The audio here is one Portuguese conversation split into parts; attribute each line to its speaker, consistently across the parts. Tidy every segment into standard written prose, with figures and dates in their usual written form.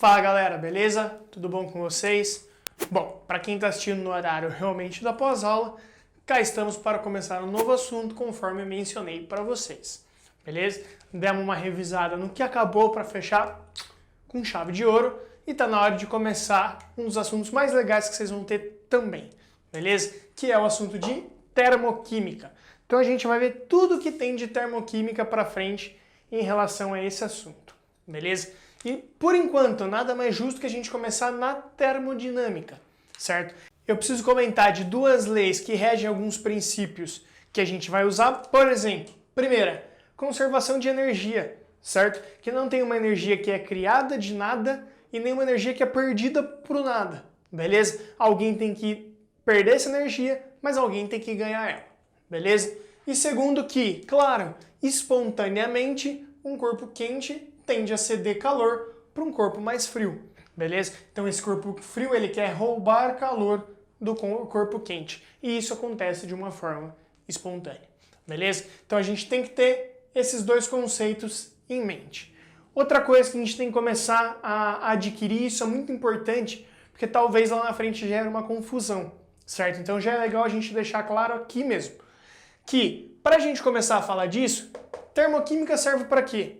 Speaker 1: Fala galera, beleza? Tudo bom com vocês? Bom, para quem está assistindo no horário realmente da pós-aula, cá estamos para começar um novo assunto conforme eu mencionei para vocês, beleza? Demos uma revisada no que acabou para fechar com chave de ouro e tá na hora de começar um dos assuntos mais legais que vocês vão ter também, beleza? Que é o assunto de termoquímica. Então a gente vai ver tudo que tem de termoquímica para frente em relação a esse assunto, beleza? E, por enquanto, nada mais justo que a gente começar na termodinâmica, certo? Eu preciso comentar de duas leis que regem alguns princípios que a gente vai usar. Por exemplo, primeira, conservação de energia, certo? Que não tem uma energia que é criada de nada e nenhuma energia que é perdida por nada, beleza? Alguém tem que perder essa energia, mas alguém tem que ganhar ela, beleza? E segundo que, claro, espontaneamente, um corpo quente tende a ceder calor para um corpo mais frio, beleza? Então esse corpo frio ele quer roubar calor do corpo quente e isso acontece de uma forma espontânea, beleza? Então a gente tem que ter esses dois conceitos em mente. Outra coisa que a gente tem que começar a adquirir, isso é muito importante, porque talvez lá na frente gere uma confusão, certo? Então já é legal a gente deixar claro aqui mesmo, que para a gente começar a falar disso, termoquímica serve para quê?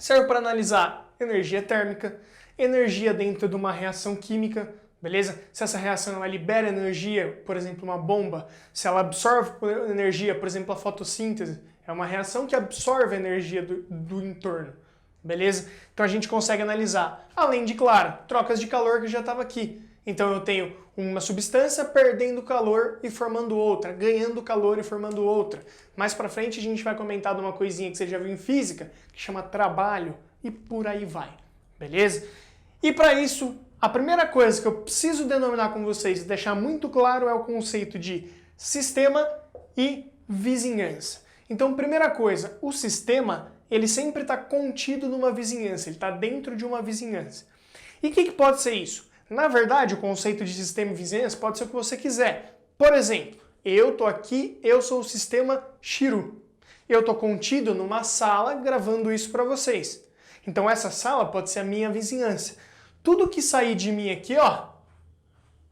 Speaker 1: Serve para analisar energia térmica, energia dentro de uma reação química, beleza? Se essa reação ela libera energia, por exemplo, uma bomba, se ela absorve energia, por exemplo, a fotossíntese, é uma reação que absorve a energia do entorno, beleza? Então a gente consegue analisar, além de, claro, trocas de calor que já estava aqui. Então eu tenho uma substância perdendo calor e formando outra, ganhando calor e formando outra. Mais pra frente a gente vai comentar de uma coisinha que você já viu em física, que chama trabalho, e por aí vai, beleza? E para isso, a primeira coisa que eu preciso denominar com vocês e deixar muito claro é o conceito de sistema e vizinhança. Então, primeira coisa, o sistema, ele sempre está contido numa vizinhança, ele está dentro de uma vizinhança. E o que pode ser isso? Na verdade, o conceito de sistema e vizinhança pode ser o que você quiser. Por exemplo, eu tô aqui, eu sou o sistema Chiru. Eu tô contido numa sala gravando isso para vocês. Então essa sala pode ser a minha vizinhança. Tudo que sair de mim aqui, ó,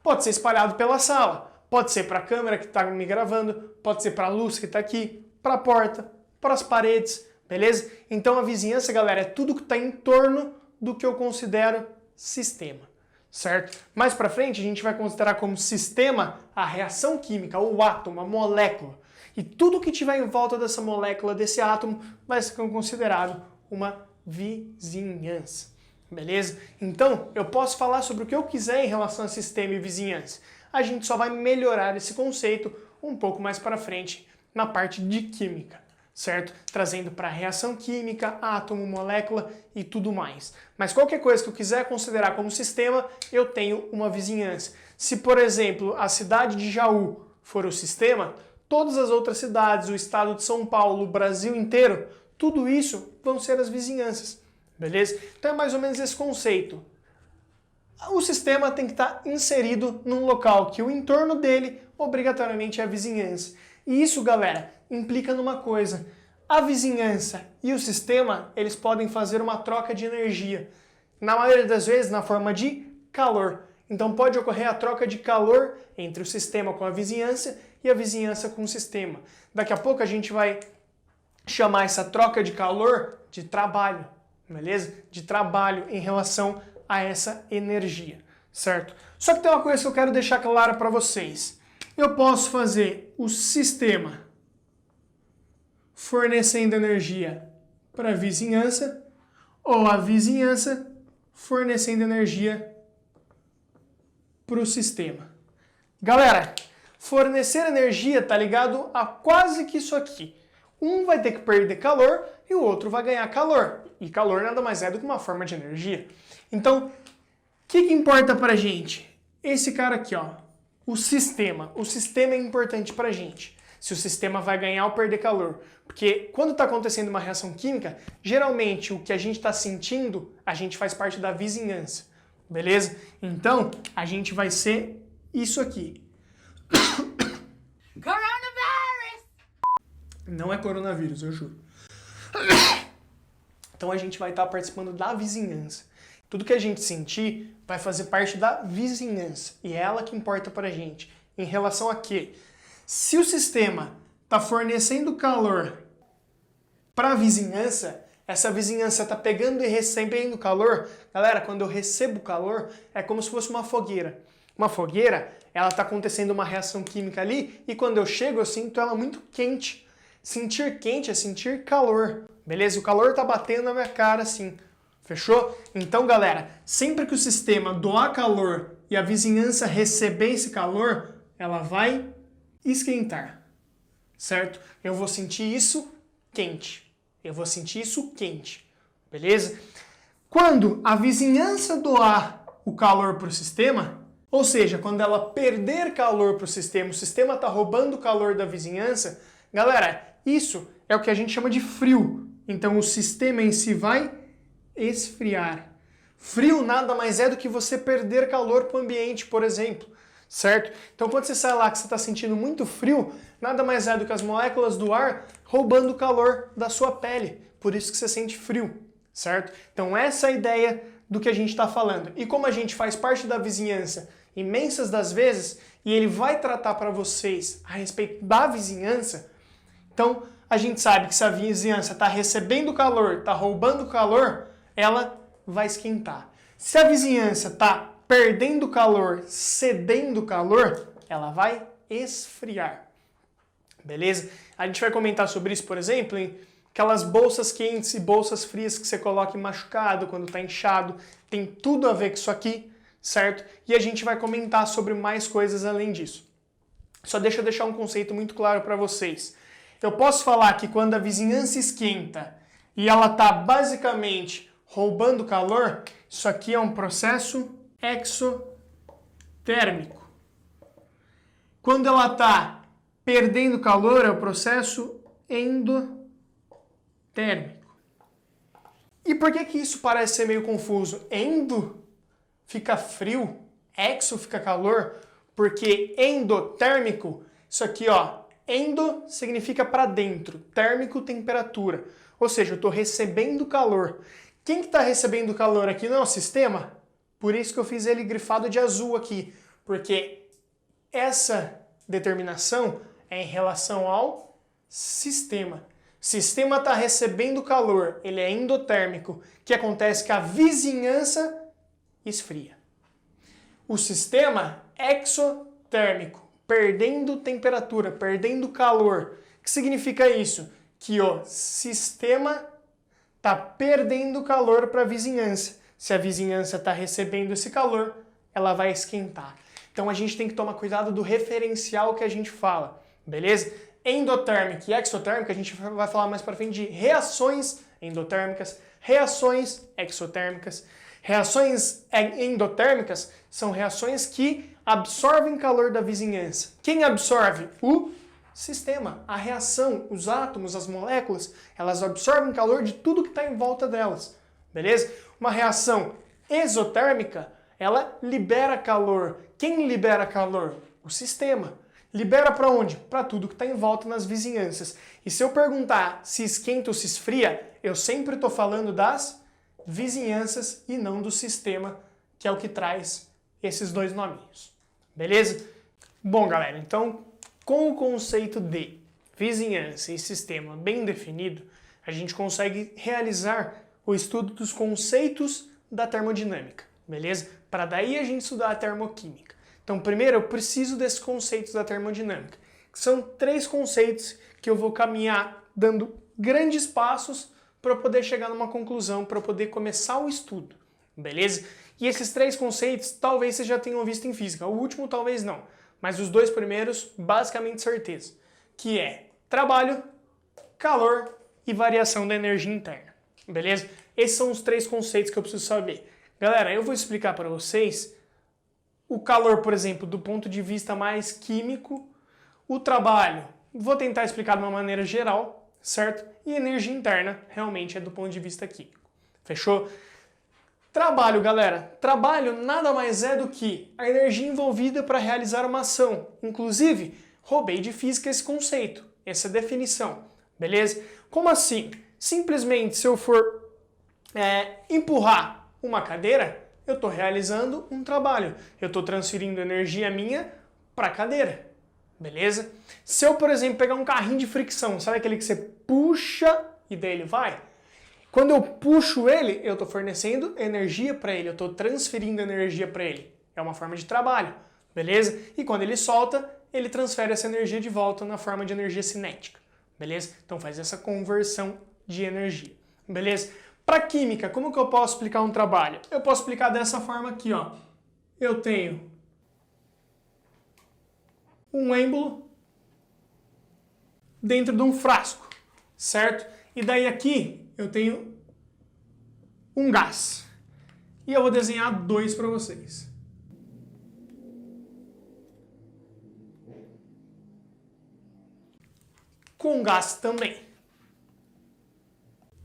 Speaker 1: pode ser espalhado pela sala. Pode ser para a câmera que está me gravando, pode ser para a luz que está aqui, para a porta, para as paredes, beleza? Então a vizinhança, galera, é tudo que está em torno do que eu considero sistema. Certo? Mais para frente a gente vai considerar como sistema a reação química, o átomo, a molécula. E tudo que tiver em volta dessa molécula, desse átomo, vai ser considerado uma vizinhança. Beleza? Então, eu posso falar sobre o que eu quiser em relação a sistema e vizinhança. A gente só vai melhorar esse conceito um pouco mais para frente na parte de química. Certo? Trazendo para reação química, átomo, molécula e tudo mais. Mas qualquer coisa que eu quiser considerar como sistema, eu tenho uma vizinhança. Se, por exemplo, a cidade de Jaú for o sistema, todas as outras cidades, o estado de São Paulo, o Brasil inteiro, tudo isso vão ser as vizinhanças. Beleza? Então é mais ou menos esse conceito. O sistema tem que estar inserido num local que o entorno dele obrigatoriamente é a vizinhança. E isso, galera, implica numa coisa. A vizinhança e o sistema, eles podem fazer uma troca de energia. Na maioria das vezes, na forma de calor. Então pode ocorrer a troca de calor entre o sistema com a vizinhança e a vizinhança com o sistema. Daqui a pouco a gente vai chamar essa troca de calor de trabalho, beleza? De trabalho em relação a essa energia, certo? Só que tem uma coisa que eu quero deixar clara para vocês. Eu posso fazer o sistema fornecendo energia para a vizinhança ou a vizinhança fornecendo energia para o sistema. Galera, fornecer energia tá ligado a quase que isso aqui. Um vai ter que perder calor e o outro vai ganhar calor. E calor nada mais é do que uma forma de energia. Então, o que importa para a gente? Esse cara aqui, ó. O sistema. O sistema é importante para a gente. Se o sistema vai ganhar ou perder calor. Porque quando está acontecendo uma reação química, geralmente o que a gente está sentindo, a gente faz parte da vizinhança. Beleza? Então, a gente vai ser isso aqui.
Speaker 2: Coronavirus!
Speaker 1: Não é coronavírus, eu juro. Então a gente vai estar participando da vizinhança. Tudo que a gente sentir vai fazer parte da vizinhança e é ela que importa para a gente. Em relação a quê? Se o sistema está fornecendo calor para a vizinhança, essa vizinhança está pegando e recebendo calor. Galera, quando eu recebo calor, é como se fosse uma fogueira. Uma fogueira, ela está acontecendo uma reação química ali e quando eu chego eu sinto ela muito quente. Sentir quente é sentir calor, beleza? O calor está batendo na minha cara assim. Fechou? Então, galera, sempre que o sistema doar calor e a vizinhança receber esse calor, ela vai esquentar, certo? Eu vou sentir isso quente. Eu vou sentir isso quente, beleza? Quando a vizinhança doar o calor para o sistema, ou seja, quando ela perder calor para o sistema está roubando o calor da vizinhança, galera, isso é o que a gente chama de frio. Então, o sistema em si vai esfriar. Frio nada mais é do que você perder calor para o ambiente, por exemplo, certo? Então quando você sai lá que você está sentindo muito frio, nada mais é do que as moléculas do ar roubando o calor da sua pele, por isso que você sente frio, certo? Então essa é a ideia do que a gente está falando. E como a gente faz parte da vizinhança imensas das vezes, e ele vai tratar para vocês a respeito da vizinhança, então a gente sabe que se a vizinhança está recebendo calor, está roubando calor, ela vai esquentar. Se a vizinhança está perdendo calor, cedendo calor, ela vai esfriar. Beleza? A gente vai comentar sobre isso, por exemplo, em aquelas bolsas quentes e bolsas frias que você coloca em machucado, quando está inchado. Tem tudo a ver com isso aqui, certo? E a gente vai comentar sobre mais coisas além disso. Só deixa eu deixar um conceito muito claro para vocês. Eu posso falar que quando a vizinhança esquenta e ela está basicamente roubando calor, isso aqui é um processo exotérmico. Quando ela está perdendo calor, é o processo endotérmico. E por que isso parece ser meio confuso? Endo fica frio, exo fica calor, porque endotérmico, isso aqui ó, endo significa para dentro, térmico temperatura, ou seja, eu estou recebendo calor. Quem que está recebendo calor aqui não é o sistema? Por isso que eu fiz ele grifado de azul aqui, porque essa determinação é em relação ao sistema. O sistema está recebendo calor, ele é endotérmico. O que acontece que a vizinhança esfria. O sistema exotérmico, perdendo temperatura, perdendo calor. O que significa isso? Que o sistema está perdendo calor para a vizinhança. Se a vizinhança está recebendo esse calor, ela vai esquentar. Então a gente tem que tomar cuidado do referencial que a gente fala, beleza? Endotérmica e exotérmica, a gente vai falar mais para frente de reações endotérmicas, reações exotérmicas. Reações endotérmicas são reações que absorvem calor da vizinhança. Quem absorve? O sistema, a reação, os átomos, as moléculas, elas absorvem calor de tudo que está em volta delas, beleza? Uma reação exotérmica, ela libera calor. Quem libera calor? O sistema. Libera para onde? Para tudo que está em volta nas vizinhanças. E se eu perguntar se esquenta ou se esfria, eu sempre estou falando das vizinhanças e não do sistema, que é o que traz esses dois nominhos, beleza? Bom, galera, então com o conceito de vizinhança e sistema bem definido, a gente consegue realizar o estudo dos conceitos da termodinâmica, beleza? Para daí a gente estudar a termoquímica. Então, primeiro eu preciso desses conceitos da termodinâmica, que são 3 conceitos que eu vou caminhar dando grandes passos para poder chegar numa conclusão, para poder começar o estudo, beleza? E esses 3 conceitos talvez vocês já tenham visto em física, o último talvez não. Mas os 2 primeiros, basicamente certeza, que é trabalho, calor e variação da energia interna, beleza? Esses são os 3 conceitos que eu preciso saber. Galera, eu vou explicar para vocês o calor, por exemplo, do ponto de vista mais químico, o trabalho, vou tentar explicar de uma maneira geral, certo? E energia interna, realmente, é do ponto de vista químico. Fechou? Trabalho, galera. Trabalho nada mais é do que a energia envolvida para realizar uma ação. Inclusive, roubei de física esse conceito, essa definição, beleza? Como assim? Simplesmente, se eu for empurrar uma cadeira, eu estou realizando um trabalho. Eu estou transferindo energia minha para a cadeira. Beleza? Se eu, por exemplo, pegar um carrinho de fricção, sabe aquele que você puxa e daí ele vai? Quando eu puxo ele, eu estou fornecendo energia para ele, eu estou transferindo energia para ele. É uma forma de trabalho, beleza? E quando ele solta, ele transfere essa energia de volta na forma de energia cinética, beleza? Então faz essa conversão de energia, beleza? Para química, como que eu posso explicar um trabalho? Eu posso explicar dessa forma aqui, ó. Eu tenho um êmbolo dentro de um frasco, certo? E daí aqui eu tenho um gás. E eu vou desenhar dois para vocês. Com gás também.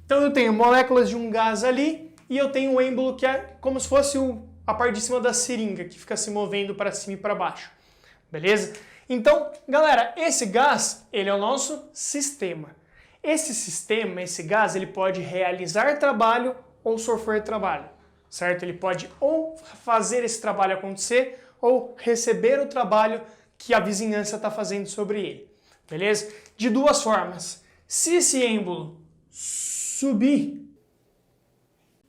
Speaker 1: Então eu tenho moléculas de um gás ali e eu tenho um êmbolo que é como se fosse a parte de cima da seringa, que fica se movendo para cima e para baixo. Beleza? Então, galera, esse gás, ele é o nosso sistema. Esse sistema, esse gás, ele pode realizar trabalho ou sofrer trabalho, certo? Ele pode ou fazer esse trabalho acontecer ou receber o trabalho que a vizinhança está fazendo sobre ele, beleza? De duas formas. Se esse êmbolo subir,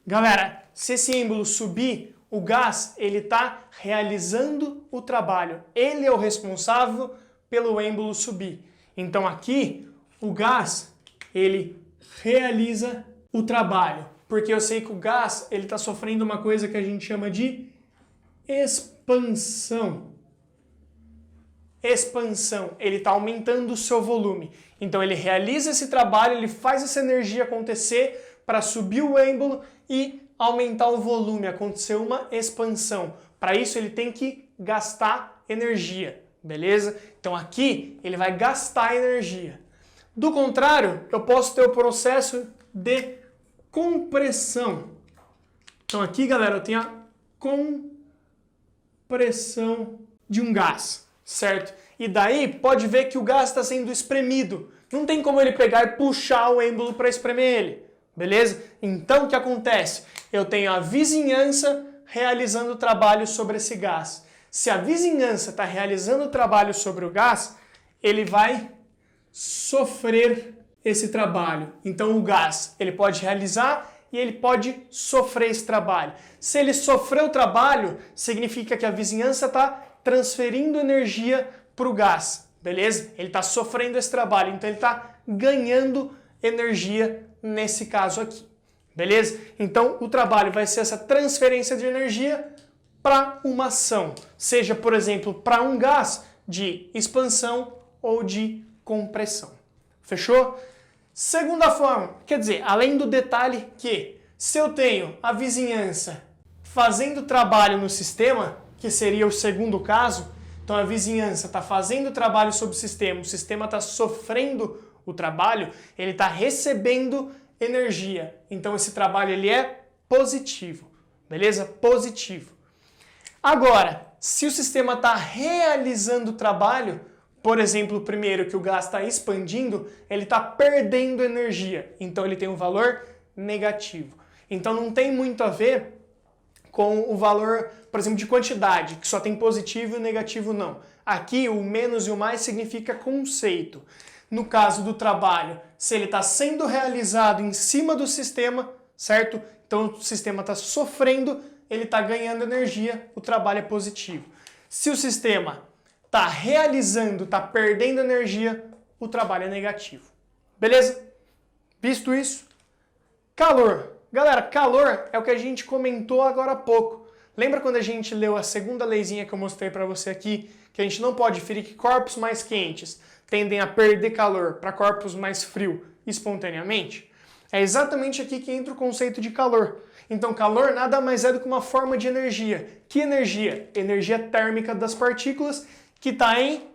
Speaker 1: galera, se esse êmbolo subir, o gás, ele está realizando o trabalho. Ele é o responsável pelo êmbolo subir. Então aqui, o gás, ele realiza o trabalho, porque eu sei que o gás ele está sofrendo uma coisa que a gente chama de expansão. Expansão, ele está aumentando o seu volume. Então ele realiza esse trabalho, ele faz essa energia acontecer para subir o êmbolo e aumentar o volume, acontecer uma expansão. Para isso ele tem que gastar energia, beleza? Então aqui ele vai gastar energia. Do contrário, eu posso ter o processo de compressão. Então aqui, galera, eu tenho a compressão de um gás, certo? E daí pode ver que o gás está sendo espremido. Não tem como ele pegar e puxar o êmbolo para espremer ele, beleza? Então o que acontece? Eu tenho a vizinhança realizando o trabalho sobre esse gás. Se a vizinhança está realizando o trabalho sobre o gás, ele vai sofrer esse trabalho. Então o gás, ele pode realizar e ele pode sofrer esse trabalho. Se ele sofreu o trabalho, significa que a vizinhança está transferindo energia para o gás, beleza? Ele está sofrendo esse trabalho, então ele está ganhando energia nesse caso aqui, beleza? Então o trabalho vai ser essa transferência de energia para uma ação, seja, por exemplo, para um gás de expansão ou de compressão. Fechou? Segunda forma, quer dizer, além do detalhe que se eu tenho a vizinhança fazendo trabalho no sistema, que seria o segundo caso, então a vizinhança está fazendo trabalho sobre o sistema está sofrendo o trabalho, ele está recebendo energia. Então esse trabalho ele é positivo, beleza? Positivo. Agora, se o sistema está realizando o trabalho, por exemplo, primeiro que o gás está expandindo, ele está perdendo energia, então ele tem um valor negativo. Então não tem muito a ver com o valor, por exemplo, de quantidade, que só tem positivo e negativo não. Aqui o menos e o mais significa conceito. No caso do trabalho, se ele está sendo realizado em cima do sistema, certo? Então o sistema está sofrendo, ele está ganhando energia, o trabalho é positivo. Se o sistema está realizando, está perdendo energia, o trabalho é negativo. Beleza? Visto isso, calor. Galera, calor é o que a gente comentou agora há pouco. Lembra quando a gente leu a segunda leizinha que eu mostrei para você aqui, que a gente não pode inferir que corpos mais quentes tendem a perder calor para corpos mais frios espontaneamente? É exatamente aqui que entra o conceito de calor. Então, calor nada mais é do que uma forma de energia. Que energia? Energia térmica das partículas que está em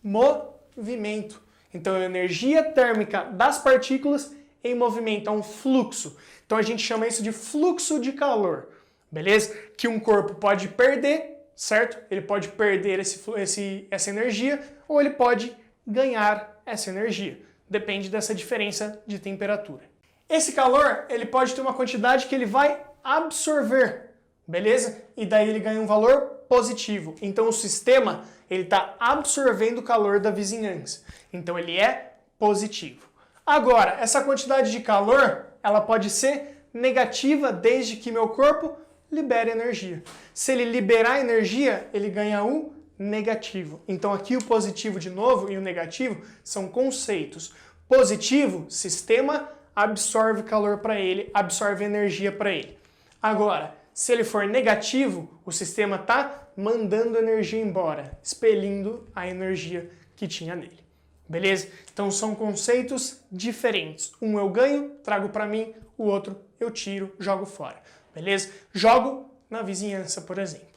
Speaker 1: movimento. Então, a energia térmica das partículas em movimento, é um fluxo. Então, a gente chama isso de fluxo de calor, beleza? Que um corpo pode perder, certo? Ele pode perder essa energia ou ele pode ganhar essa energia. Depende dessa diferença de temperatura. Esse calor, ele pode ter uma quantidade que ele vai absorver, beleza? E daí ele ganha um valor positivo. Então o sistema, ele está absorvendo o calor da vizinhança. Então ele é positivo. Agora, essa quantidade de calor, ela pode ser negativa desde que meu corpo libere energia. Se ele liberar energia, ele ganha um negativo. Então aqui o positivo de novo e o negativo são conceitos. Positivo, sistema absorve calor para ele, absorve energia para ele. Agora, se ele for negativo, o sistema está mandando energia embora, expelindo a energia que tinha nele. Beleza? Então são conceitos diferentes. Um eu ganho, trago para mim, o outro eu tiro, jogo fora. Beleza? Jogo na vizinhança, por exemplo.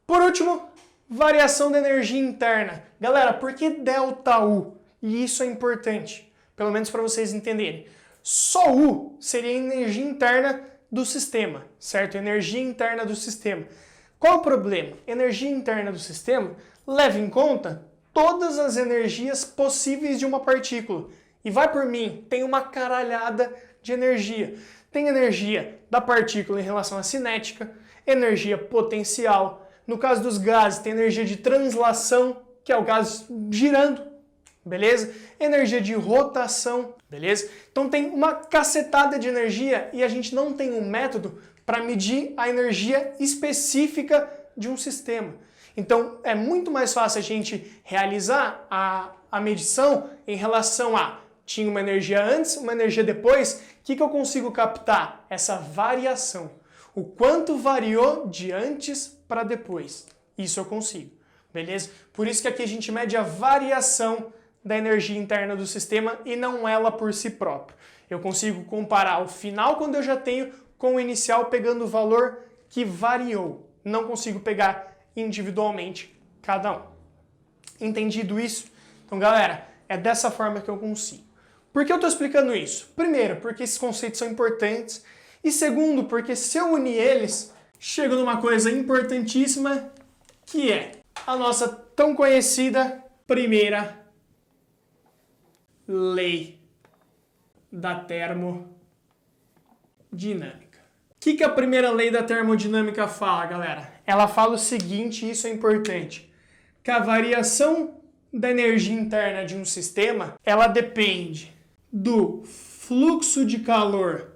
Speaker 1: Por último, variação da energia interna. Galera, por que ΔU? E isso é importante, pelo menos para vocês entenderem. Só U seria a energia interna do sistema, certo? Energia interna do sistema. Qual o problema? Energia interna do sistema leva em conta todas as energias possíveis de uma partícula. E vai por mim, tem uma caralhada de energia. Tem energia da partícula em relação à cinética, energia potencial. No caso dos gases, tem energia de translação, que é o gás girando, beleza? Energia de rotação, beleza? Então tem uma cacetada de energia e a gente não tem um método para medir a energia específica de um sistema. Então é muito mais fácil a gente realizar a medição em relação a tinha uma energia antes, uma energia depois. O que eu consigo captar? Essa variação. O quanto variou de antes para depois. Isso eu consigo, beleza? Por isso que aqui a gente mede a variação da energia interna do sistema e não ela por si própria. Eu consigo comparar o final quando eu já tenho com o inicial pegando o valor que variou. Não consigo pegar individualmente cada um. Entendido isso? Então, galera, é dessa forma que eu consigo. Por que eu estou explicando isso? Primeiro, porque esses conceitos são importantes. E segundo, porque se eu unir eles, chego numa coisa importantíssima, que é a nossa tão conhecida primeira lei da termodinâmica. O que a primeira lei da termodinâmica fala, galera? Ela fala o seguinte, e isso é importante, que a variação da energia interna de um sistema, ela depende do fluxo de calor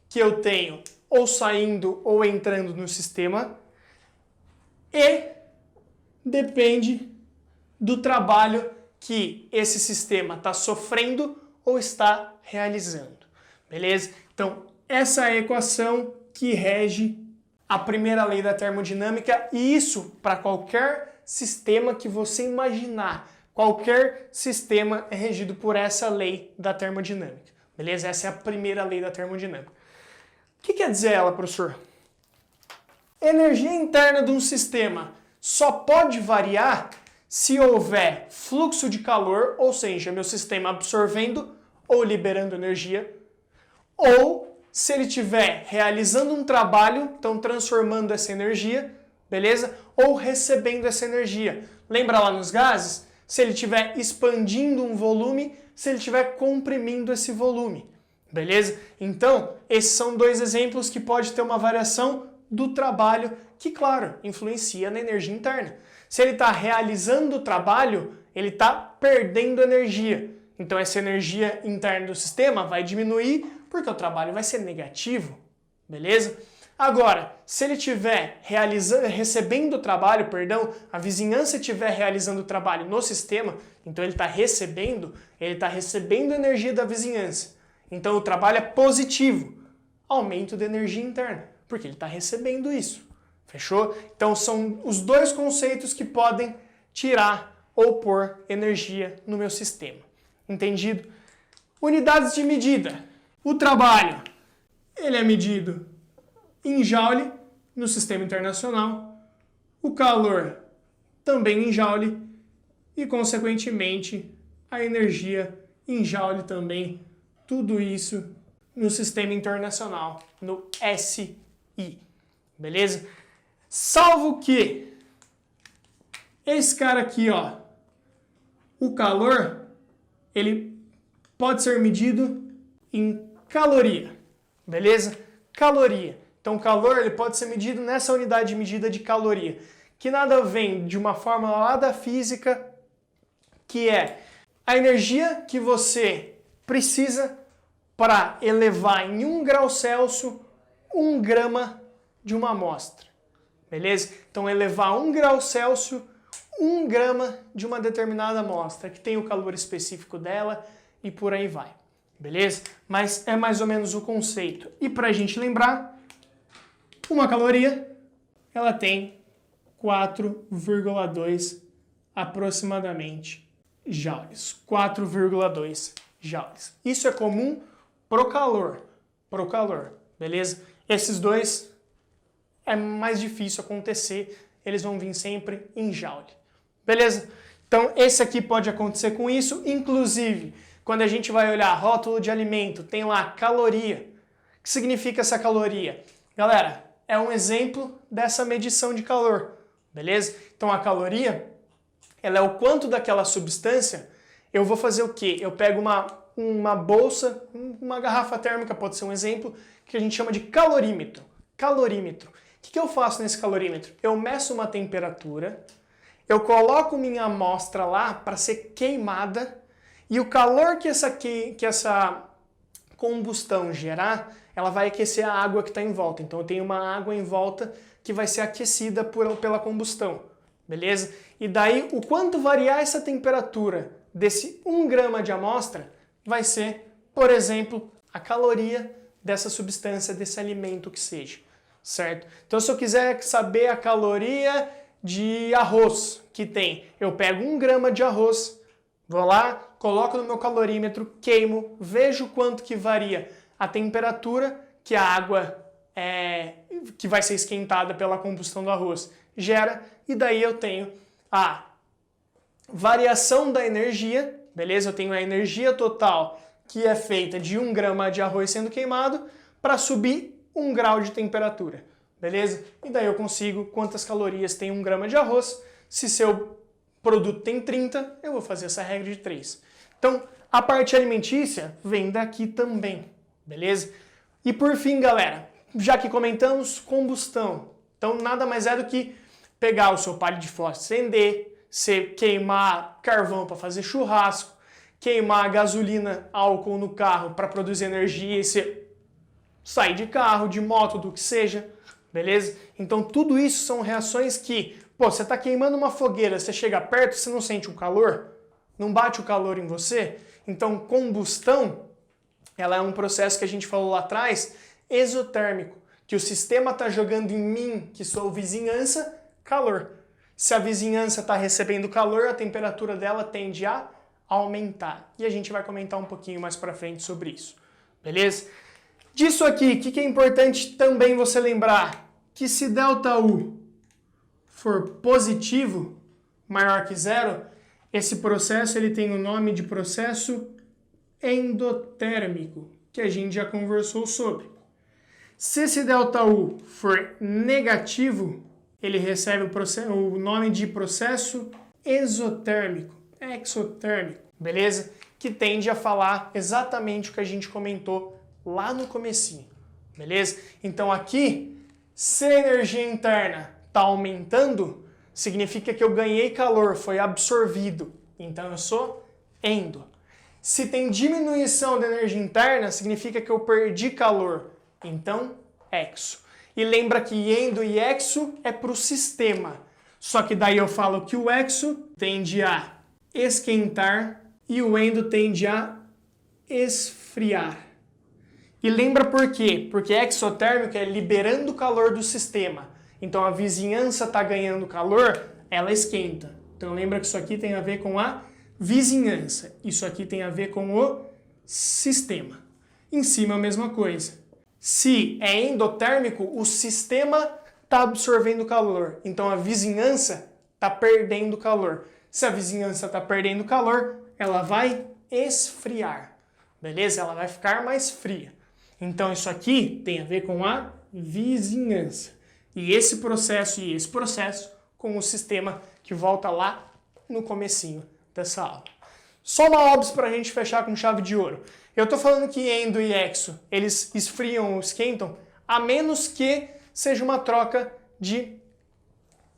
Speaker 1: que eu tenho ou saindo ou entrando no sistema e depende do trabalho que esse sistema está sofrendo ou está realizando. Beleza? Então, essa é a equação que rege a primeira lei da termodinâmica e isso para qualquer sistema que você imaginar. Qualquer sistema é regido por essa lei da termodinâmica. Beleza? Essa é a primeira lei da termodinâmica. O que quer dizer ela, professor? Energia interna de um sistema só pode variar se houver fluxo de calor, ou seja, meu sistema absorvendo ou liberando energia, ou se ele estiver realizando um trabalho, então transformando essa energia, beleza? Ou recebendo essa energia. Lembra lá nos gases? Se ele estiver expandindo um volume, se ele estiver comprimindo esse volume, beleza? Então, esses são dois exemplos que pode ter uma variação do trabalho que, claro, influencia na energia interna. Se ele está realizando o trabalho, ele está perdendo energia. Então, essa energia interna do sistema vai diminuir porque o trabalho vai ser negativo, beleza? Agora, se ele estiver recebendo o trabalho, a vizinhança estiver realizando o trabalho no sistema, então ele está recebendo energia da vizinhança. Então o trabalho é positivo, aumento da energia interna, porque ele está recebendo isso. Fechou? Então são os dois conceitos que podem tirar ou pôr energia no meu sistema. Entendido? Unidades de medida. O trabalho, ele é medido em joule no sistema internacional, o calor também em joule e, consequentemente, a energia em joule também, tudo isso no sistema internacional, no SI, beleza? Salvo que esse cara aqui, ó, o calor, ele pode ser medido em caloria, beleza? Caloria. Então, o calor ele pode ser medido nessa unidade de medida de caloria, que nada vem de uma fórmula lá da física, que é a energia que você precisa para elevar em 1 grau Celsius 1 grama de uma amostra, beleza? Então, elevar 1 grau Celsius 1 grama de uma determinada amostra, que tem o calor específico dela e por aí vai, beleza? Mas é mais ou menos o conceito. E para a gente lembrar, uma caloria, ela tem 4,2 aproximadamente joules. 4,2 joules. Isso é comum pro calor, beleza? Esses dois é mais difícil acontecer, eles vão vir sempre em joule, beleza? Então esse aqui pode acontecer com isso, inclusive quando a gente vai olhar rótulo de alimento, tem lá caloria. O que significa essa caloria? Galera, é um exemplo dessa medição de calor, beleza? Então a caloria, ela é o quanto daquela substância. Eu vou fazer o quê? Eu pego uma bolsa, uma garrafa térmica, pode ser um exemplo, que a gente chama de calorímetro. Calorímetro. O que eu faço nesse calorímetro? Eu meço uma temperatura, eu coloco minha amostra lá para ser queimada, e o calor que essa combustão gerar, ela vai aquecer a água que está em volta. Então eu tenho uma água em volta que vai ser aquecida pela combustão, beleza? E daí, o quanto variar essa temperatura desse 1 grama de amostra vai ser, por exemplo, a caloria dessa substância, desse alimento que seja, certo? Então, se eu quiser saber a caloria de arroz que tem, eu pego 1 grama de arroz, vou lá, coloco no meu calorímetro, queimo, vejo quanto que varia a temperatura que a água que vai ser esquentada pela combustão do arroz gera, e daí eu tenho a variação da energia, beleza? Eu tenho a energia total que é feita de 1 grama de arroz sendo queimado para subir 1 grau de temperatura, beleza? E daí eu consigo quantas calorias tem 1 grama de arroz. Se seu produto tem 30, eu vou fazer essa regra de 3. Então, a parte alimentícia vem daqui também, beleza? E por fim, galera, já que comentamos combustão, então nada mais é do que pegar o seu palho de fósforo, acender, você queimar carvão para fazer churrasco, queimar gasolina, álcool no carro para produzir energia e você sair de carro, de moto, do que seja, beleza? Então tudo isso são reações que, pô, você está queimando uma fogueira, você chega perto, você não sente o calor? Não bate o calor em você? Então combustão, ela é um processo que a gente falou lá atrás, exotérmico, que o sistema está jogando em mim, que sou vizinhança, calor. Se a vizinhança está recebendo calor, a temperatura dela tende a aumentar. E a gente vai comentar um pouquinho mais para frente sobre isso, beleza? Disso aqui, o que é importante também você lembrar? Que se ΔU for positivo, maior que zero, esse processo ele tem o nome de processo endotérmico, que a gente já conversou sobre. Se esse ΔU for negativo, ele recebe o nome de processo exotérmico, exotérmico, beleza? Que tende a falar exatamente o que a gente comentou lá no comecinho, beleza? Então aqui, se a energia interna está aumentando, significa que eu ganhei calor, foi absorvido, então eu sou endo. Se tem diminuição da energia interna, significa que eu perdi calor, então exo. E lembra que endo e exo é para o sistema. Só que daí eu falo que o exo tende a esquentar e o endo tende a esfriar. E lembra por quê? Porque exotérmico é liberando o calor do sistema. Então a vizinhança está ganhando calor, ela esquenta. Então lembra que isso aqui tem a ver com a vizinhança. Isso aqui tem a ver com o sistema. Em cima a mesma coisa. Se é endotérmico, o sistema está absorvendo calor. Então a vizinhança está perdendo calor. Se a vizinhança está perdendo calor, ela vai esfriar. Beleza? Ela vai ficar mais fria. Então isso aqui tem a ver com a vizinhança. E esse processo com o sistema que volta lá no comecinho dessa aula. Só uma óbvio para a gente fechar com chave de ouro. Eu tô falando que endo e exo, eles esfriam ou esquentam, a menos que seja uma troca de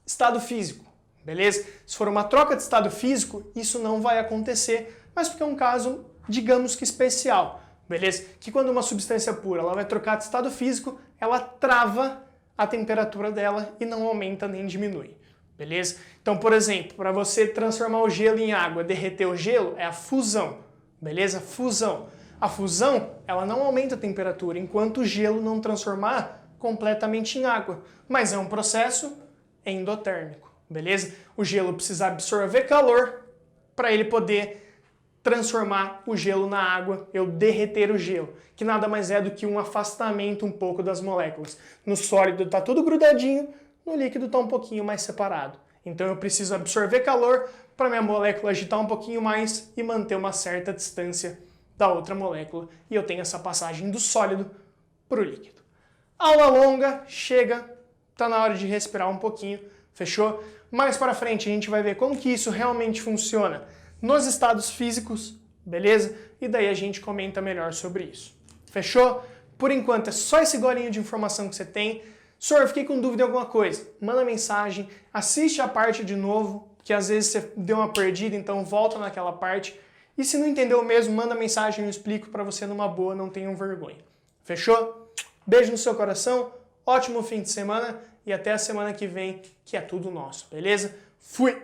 Speaker 1: estado físico, beleza? Se for uma troca de estado físico, isso não vai acontecer, mas porque é um caso, digamos que especial, beleza? Que quando uma substância pura ela vai trocar de estado físico, ela trava a temperatura dela e não aumenta nem diminui, beleza? Então, por exemplo, para você transformar o gelo em água, derreter o gelo, é a fusão, beleza? Fusão. A fusão, ela não aumenta a temperatura, enquanto o gelo não transformar completamente em água, mas é um processo endotérmico, beleza? O gelo precisa absorver calor para ele poder transformar o gelo na água, eu derreter o gelo, que nada mais é do que um afastamento um pouco das moléculas. No sólido está tudo grudadinho, no líquido está um pouquinho mais separado. Então eu preciso absorver calor para minha molécula agitar um pouquinho mais e manter uma certa distância da outra molécula, e eu tenho essa passagem do sólido para o líquido. Aula longa, chega, tá na hora de respirar um pouquinho, fechou? Mais para frente a gente vai ver como que isso realmente funciona nos estados físicos, beleza? E daí a gente comenta melhor sobre isso. Fechou? Por enquanto é só esse golinho de informação que você tem. Senhor, fiquei com dúvida em alguma coisa? Manda mensagem, assiste a parte de novo, que às vezes você deu uma perdida, então volta naquela parte. E se não entendeu mesmo, manda mensagem, eu explico para você numa boa, não tenham vergonha. Fechou? Beijo no seu coração, ótimo fim de semana e até a semana que vem, que é tudo nosso, beleza? Fui!